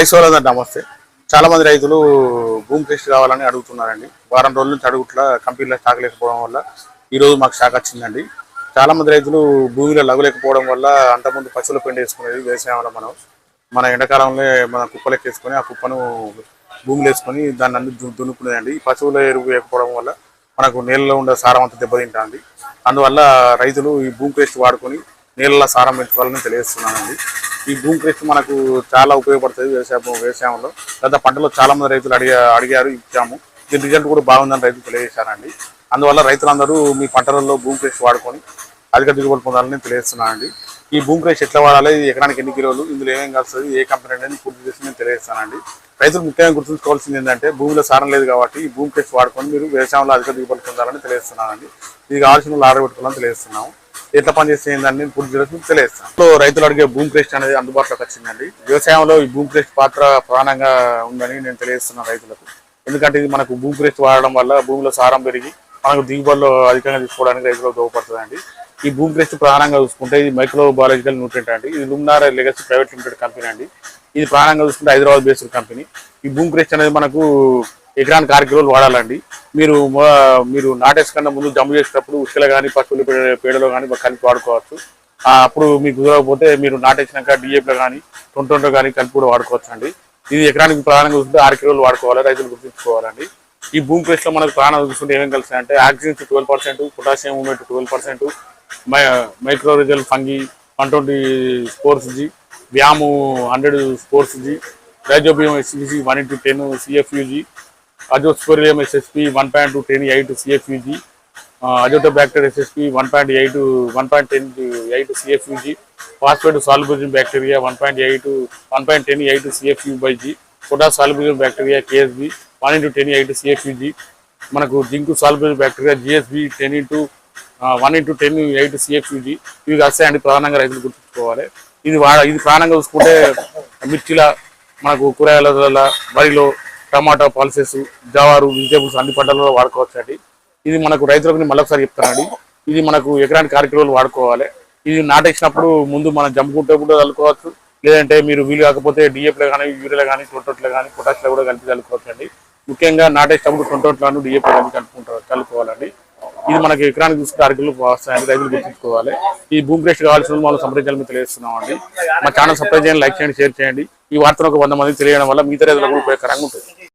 Rice సోదరులకు నమస్తే. చాలా మంది రైతులు భూమి టెస్ట్ కావాలని అడుగుతున్నారండి. వారం రోజుల నుంచి అడుగుట్లా కంపెనీలో స్టాక్ లేకపోవడం వల్ల ఈ రోజు మాకు స్టాక్ వచ్చిందండి. చాలా మంది రైతులు భూమిలో లగలేకపోవడం వల్ల అంతకుముందు పశువుల పెండ వేసుకునేది వ్యవసాయంలో మన ఎండాకాలంలో మన కుప్పలెక్క వేసుకొని ఆ కుప్పను భూమిలో వేసుకొని దాన్ని అన్ని దున్నుకునేదండి. ఈ పశువుల ఎరువు వేయకపోవడం వల్ల మనకు నీళ్ళలో ఉండే సారం అంతా దెబ్బతింటుంది. అందువల్ల రైతులు ఈ భూమి టెస్ట్ వాడుకొని నీళ్ళ సారం పెంచుకోవాలని తెలియజేస్తున్నానండి. ఈ భూమి టెస్ట్ మనకు చాలా ఉపయోగపడుతుంది వ్యవసాయంలో. గత పంటలో చాలా మంది రైతులు అడిగారు, ఇచ్చాము. దీని రిజల్ట్ కూడా బాగుందని రైతులు తెలియజేశారండి. అందువల్ల రైతులందరూ మీ పంటలలో భూమి టెస్ట్ వాడుకొని అధిక దిగుబడి పొందాలని తెలియజేస్తున్నానండి. ఈ భూమి టెస్ట్ ఎట్లా వాడాలి, ఎకరానికి ఎన్ని కిలోలు, ఇందులో ఏమేమి కలుస్తుంది, ఏ కంపెనీ అనేది పూర్తి చేసి నేను తెలియజేస్తానండి. రైతులు ముఖ్యంగా గుర్తుంచుకోవాల్సింది ఏంటంటే భూమిలో సారం లేదు కాబట్టి ఈ భూమి టెస్ట్ వాడుకొని మీరు వ్యవసాయంలో అధిక దిగుబడి పొందాలని తెలియజేస్తున్నానండి. ఇది కావాల్సిన ఆర్డర్ పెట్టుకోవాలని తెలియజేస్తున్నాము. ఎట్లా పనిచేస్తే ఏంటని పూర్తి చేసి తెలియజేస్తాను. రైతులు అడిగే భూమి టెస్ట్ అనేది అందుబాటులోకి వచ్చిందండి. వ్యవసాయంలో ఈ భూమి టెస్ట్ పాత్ర ప్రధానంగా ఉందని నేను తెలియజేస్తున్నాను రైతులకు. ఎందుకంటే ఇది మనకు భూమి టెస్ట్ వాడడం వల్ల భూమిలో సారం పెరిగి మనకు దిగుబడిలో అధికంగా తీసుకోవడానికి రైతులకు దోహదపడుతుందండి. ఈ భూమి టెస్ట్ ప్రధానంగా చూసుకుంటే ఇది మైక్రో బయాలజికల్ న్యూట్రియంట్ అండి. ఇది లుమినార్ లెగసీ ప్రైవేట్ లిమిటెడ్ కంపెనీ అండి. ఇది ప్రధానంగా చూసుకుంటే హైదరాబాద్ బేస్డ్ కంపెనీ. ఈ భూమి టెస్ట్ అనేది మనకు ఎకరానికి 6 కిలోలు వాడాలండి. మీరు నాటేసి కన్నా ముందు జమ్ము చేసేటప్పుడు ఉష్కలో కానీ పశువుల పేడలో కానీ కలిపి వాడుకోవచ్చు. అప్పుడు మీకు కుదరకపోతే మీరు నాటేసినాక డిఏపీలో కానీ 20 కానీ కలిపి కూడా వాడుకోవచ్చు అండి. ఇది ఎకరానికి ప్రధానంగా చూసుకుంటే 6 కిలోలు వాడుకోవాలి, రైతులు గుర్తుంచుకోవాలండి. ఈ భూమి టెస్ట్లో మనకు ప్రధానంగా చూసుకుంటే ఏమేమి కలిసాయంటే oxygen 12%, potassium movement 12%, mycorrhizal fungi 120 spores G, వ్యాము 100 spores G, rhizobium SCC 1:10 CFUG, azospirillum SSP 1.2 10 CFUG, azotobacter SSP 1.10 CFUG, phosphate solubilising bacteria 1.10 CFUG, potash solubilising bacteria KSB 1:10 CFUG, మనకు zinc solubilising bacteria ZSB 1:10 CFUG. ఇవి వస్తాయండి. ప్రధానంగా రైతులు గుర్తుంచుకోవాలి. ఇది ప్రధానంగా చూసుకుంటే మిర్చిల, మనకు కూరగాయల, వరిలో, టమాటా పల్సెస్, జవారు, వెజిటేబుల్స్ అన్ని పంటలలో వాడుకోవచ్చు అండి. ఇది మనకు రైతులకు మళ్ళొకసారి చెప్తానండి. ఇది మనకు ఎకరానికి 6 కిలోలు వాడుకోవాలి. ఇది నాటేసినప్పుడు ముందు మనం జంపుకుంటే కూడా చల్లుకోవచ్చు. లేదంటే మీరు వీలు కాకపోతే డిఏపీలో కానీ, యూరియాలో కానీ, 20 కానీ, పొటాషిలో కూడా కలిపి చల్లుకోవచ్చు అండి. ముఖ్యంగా నాటేసినప్పుడు 20 డిఏపీ కలిపి చల్లుకోవాలండి. ఇది మనకి ఎకరానికి చూసుకుంటే 6 కిలోలు వస్తాయండి. రైతులు గుర్తుంచుకోవాలి. ఈ భూమి టెస్ట్ కావాల్సిన వాళ్ళు సంప్రదించాలని తెలియజేస్తున్నాం అండి. మా ఛానల్ సబ్స్క్రైబ్ చేయండి, లైక్ చేయండి, షేర్ చేయండి. ఈ వార్తను ఒక 100 మందికి తెలియడం వల్ల మిగతా రైతులకు ఉపయోగకరంగా ఉంటుంది.